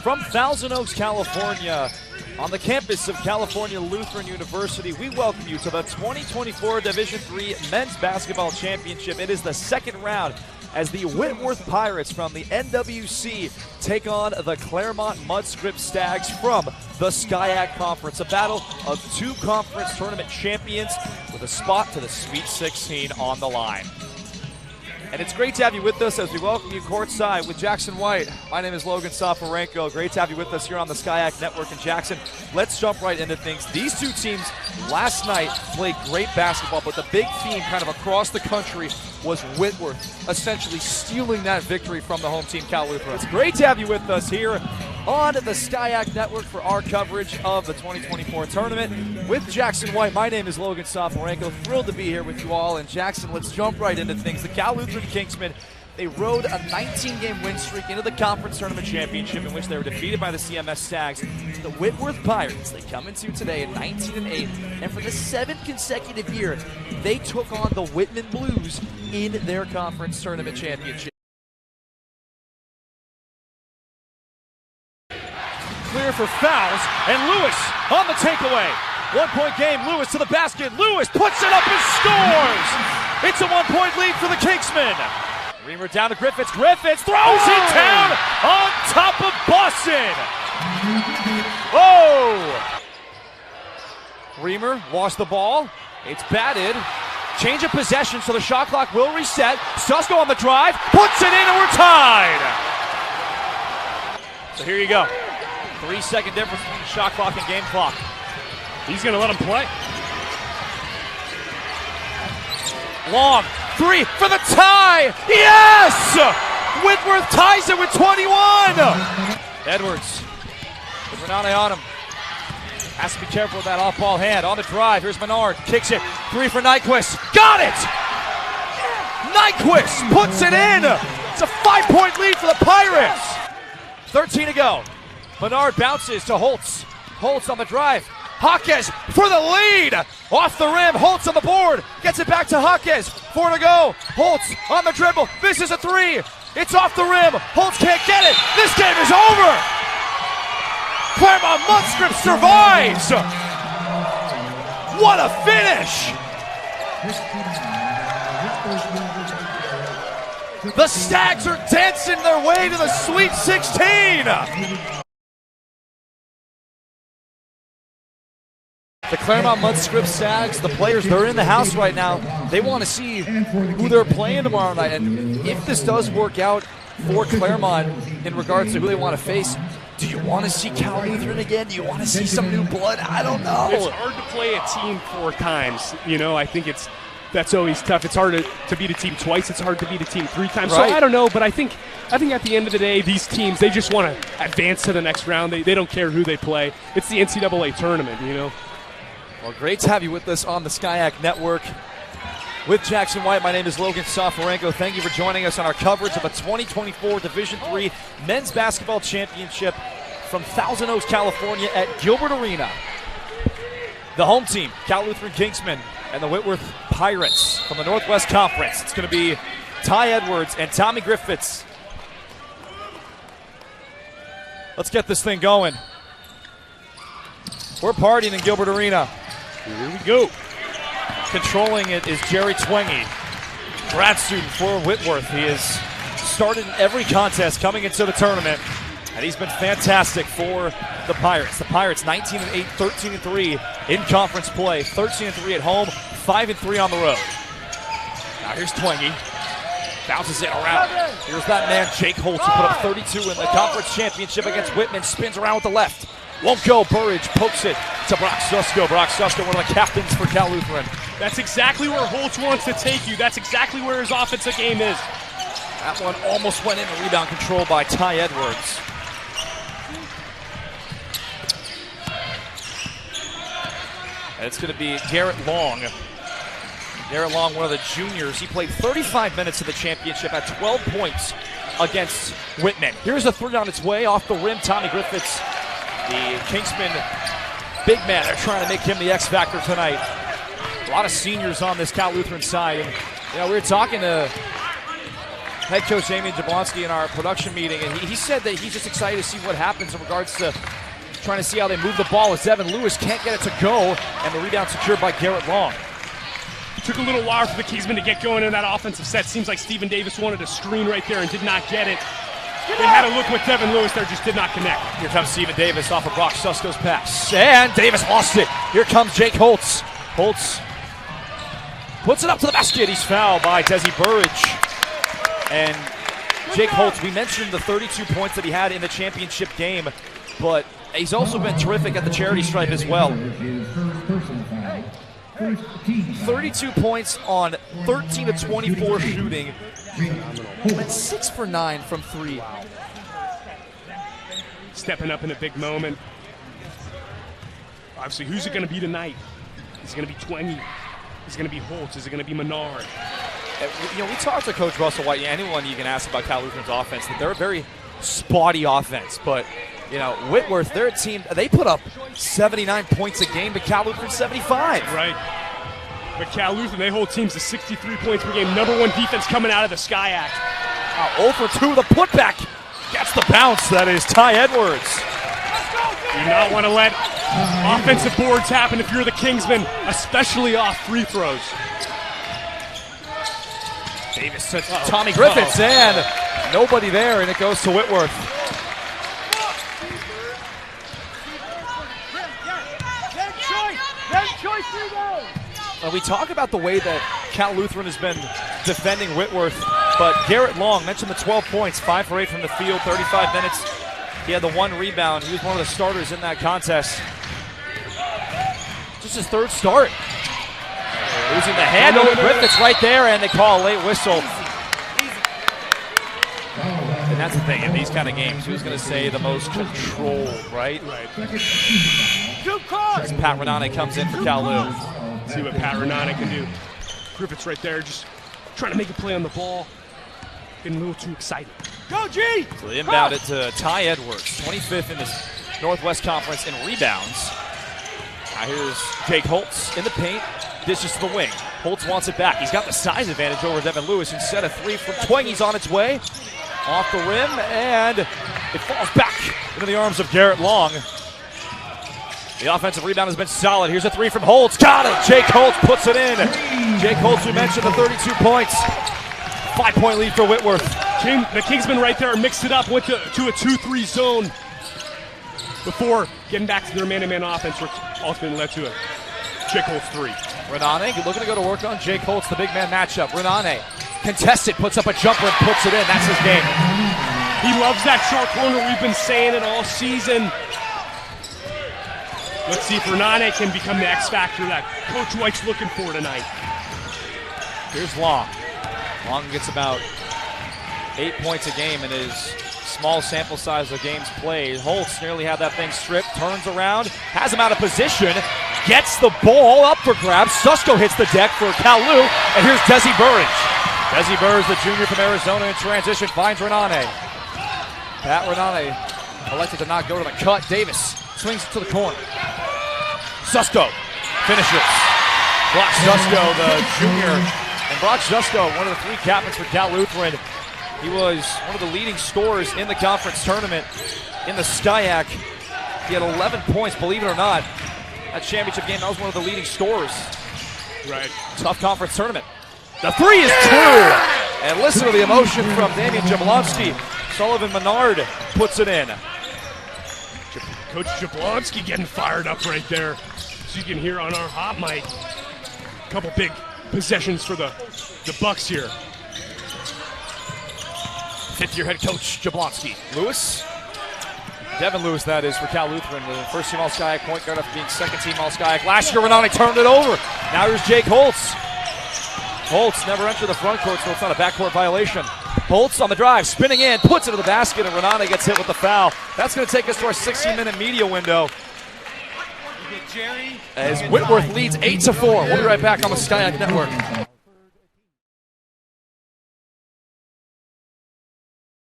From Thousand Oaks, California, on the campus of California Lutheran University, we welcome you to the 2024 Division III Men's Basketball Championship. It is the second round as the Whitworth Pirates from the NWC take on the Claremont Mudscript Stags from the SCIAC Conference. A battle of two conference tournament champions with a spot to the Sweet 16 on the line. And it's great to have you with us as we welcome you courtside with Jackson White. My name is Logan Safarenko. Great to have you with us here on the SCIAC Network in Jackson. Let's jump right into things. These two teams last night played great basketball, but the big theme kind of across the country was Whitworth essentially stealing that victory from the home team, Cal Lutheran. It's great to have you with us here on the SCIAC Network for our coverage of the 2024 tournament. With Jackson White, my name is Logan Safarenko. Thrilled to be here with you all. And Jackson, let's jump right into things. The Cal Lutheran Kingsmen, they rode a 19-game win streak into the conference tournament championship in which they were defeated by the CMS Stags. The Whitworth Pirates, they come into today at 19-8, and for the 7th consecutive year, they took on the Whitman Blues in their conference tournament championship. Clear for fouls, and Lewis on the takeaway. 1-point game, Lewis to the basket. Lewis puts it up and scores! It's a 1-point lead for the Kingsmen. Reamer down to Griffiths. Griffiths throws it down on top of Boston. Oh! Reamer lost the ball. It's batted. Change of possession, so the shot clock will reset. Susko on the drive, puts it in, and we're tied. So here you go. 3-second difference between the shot clock and game clock. He's going to let him play. Long, three for the tie! Yes! Whitworth ties it with 21! Edwards, with Renate on him. Has to be careful with that off-ball hand. On the drive, here's Menard, kicks it. Three for Nyquist, got it! Nyquist puts it in! It's a 5-point lead for the Pirates! 13 to go. Menard bounces to Holtz. Holtz on the drive. Jaquez for the lead. Off the rim. Holtz on the board. Gets it back to Jaquez. 4 to go. Holtz on the dribble. This is a three. It's off the rim. Holtz can't get it. This game is over. Claremont Mudscript survives. What a finish. The Stags are dancing their way to the Sweet 16. The Claremont Mudscript Stags, the players, they're in the house right now. They want to see who they're playing tomorrow night. And if this does work out for Claremont in regards to who they want to face, do you want to see Cal Lutheran again? Do you want to see some new blood? I don't know. It's hard to play a team 4 times. You know, I think that's always tough. It's hard to beat a team twice. It's hard to beat a team 3 times. Right. So I don't know, but I think at the end of the day, these teams, they just want to advance to the next round. They don't care who they play. It's the NCAA tournament, you know. Well, great to have you with us on the SCIAC Network. With Jackson White, my name is Logan Safarenko. Thank you for joining us on our coverage of the 2024 Division III Men's Basketball Championship from Thousand Oaks, California at Gilbert Arena. The home team, Cal Lutheran Kingsmen, and the Whitworth Pirates from the Northwest Conference. It's going to be Ty Edwards and Tommy Griffiths. Let's get this thing going. We're partying in Gilbert Arena. Here we go. Controlling it is Jerry Twengy, grad student for Whitworth. He has started in every contest coming into the tournament, and he's been fantastic for the Pirates. The Pirates 19-8, 13-3 in conference play, 13-3 at home, 5-3 on the road. Now here's Twengy, bounces it around. Here's that man, Jake Holtz, who put up 32 in the conference championship against Whitman, spins around with the left. Won't go. Burridge pokes it to Brock Susko. Brock Susko, one of the captains for Cal Lutheran. That's exactly where Holtz wants to take you. That's exactly where his offensive game is. That one almost went into rebound control by Ty Edwards. And it's going to be Garrett Long. Garrett Long, one of the juniors. He played 35 minutes of the championship at 12 points against Whitman. Here's a three on its way off the rim. Tommy Griffiths, the Kingsman big man. They're trying to make him the X factor tonight. A lot of seniors on this Cal Lutheran side. And, you know, we were talking to head coach Damian Jablonski in our production meeting, and he said that he's just excited to see what happens in regards to trying to see how they move the ball as Devin Lewis can't get it to go, and the rebound secured by Garrett Long. Took a little while for the Kingsmen to get going in that offensive set. Seems like Stephen Davis wanted a screen right there and did not get it. They had a look with Devin Lewis there, just did not connect. Here comes Stephen Davis off of Brock Susko's pass, and Davis lost it. Here comes Jake Holtz. Holtz puts it up to the basket. He's fouled by Desi Burridge. And Jake Holtz, we mentioned the 32 points that he had in the championship game, but he's also been terrific at the charity stripe as well. 32 points on 13 of 24 shooting. And 6 for 9 from 3. Stepping up in a big moment. Obviously, who's it going to be tonight? Is it going to be Twenge? Is it going to be Holtz? Is it going to be Menard? You know, we talked to Coach Russell White. Anyone you can ask about Cal Lutheran's offense, that they're a very spotty offense. But, you know, Whitworth, their team, they put up 79 points a game, but Cal Lutheran 75. Right. But Cal Lutheran, they hold teams to 63 points per game. Number 1 defense coming out of the SCIAC. 0 for 2, the putback. Gets the bounce. That is Ty Edwards. Do not want to let offensive boards happen if you're the Kingsmen, especially off free throws. Davis to Tommy Griffiths, and nobody there, and it goes to Whitworth. We talk about the way that Cal Lutheran has been defending Whitworth, but Garrett Long mentioned the 12 points, 5 for 8 from the field, 35 minutes. He had the 1 rebound. He was one of the starters in that contest. Just his 3rd start. Losing the handle. Griffiths right there, and they call a late whistle. And that's the thing, in these kind of games, who's going to say the most controlled, right? As Pat Renane comes in for Cal Lu. See what Pat Renane can do. Griffiths right there, just trying to make a play on the ball. Getting a little too excited. Go, G! So they inbound it to Ty Edwards, 25th in this Northwest Conference in rebounds. Now here's Jake Holtz in the paint. Dishes to the wing. Holtz wants it back. He's got the size advantage over Devin Lewis. Instead of 3 from Twenge's on its way. Off the rim, and it falls back into the arms of Garrett Long. The offensive rebound has been solid. Here's a 3 from Holtz. Got it! Jake Holtz puts it in. Jake Holtz, we mentioned the 32 points. 5-point lead for Whitworth. The Kingsmen right there mixed it up, went to a 2-3 zone before getting back to their man-to-man offense, which ultimately led to a Jake Holtz 3. Renane looking to go to work on Jake Holtz, the big man matchup. Renane contested, puts up a jumper and puts it in. That's his game. He loves that short corner. We've been saying it all season. Let's see if Renane can become the X factor that Coach White's looking for tonight. Here's Long. Long gets about 8 points a game in his small sample size of games played. Holtz nearly had that thing stripped, turns around, has him out of position, gets the ball up for grabs. Susko hits the deck for Cal Lu, and here's Desi Burridge. Desi Burridge, the junior from Arizona in transition, finds Renane. Pat Renane elected to not go to the cut. Davis swings it to the corner. Susko finishes. Brock Susko, the junior. And Brock Susko, one of the 3 captains for Cal Lutheran. He was one of the leading scorers in the conference tournament in the SCIAC. He had 11 points, believe it or not. That championship game, that was one of the leading scorers. Right. Tough conference tournament. The 3 is true! And listen to the emotion from Damian Jablonski. Sullivan Menard puts it in. Coach Jablonski getting fired up right there. So you can hear on our hot mic. A couple big possessions for the Bucks here. 5th-year head coach Jablonski. Lewis. Devin Lewis, that is, for Cal Lutheran. The first-team All-SCIAC point guard after being second-team All-SCIAC. Last year, Renane turned it over. Now here's Jake Holtz. Holtz never entered the front court, so it's not a backcourt violation. Holtz on the drive, spinning in, puts it to the basket, and Renane gets hit with the foul. That's going to take us to our 16-minute media window. As Whitworth leads 8-4. We'll be right back on the SCIAC Network.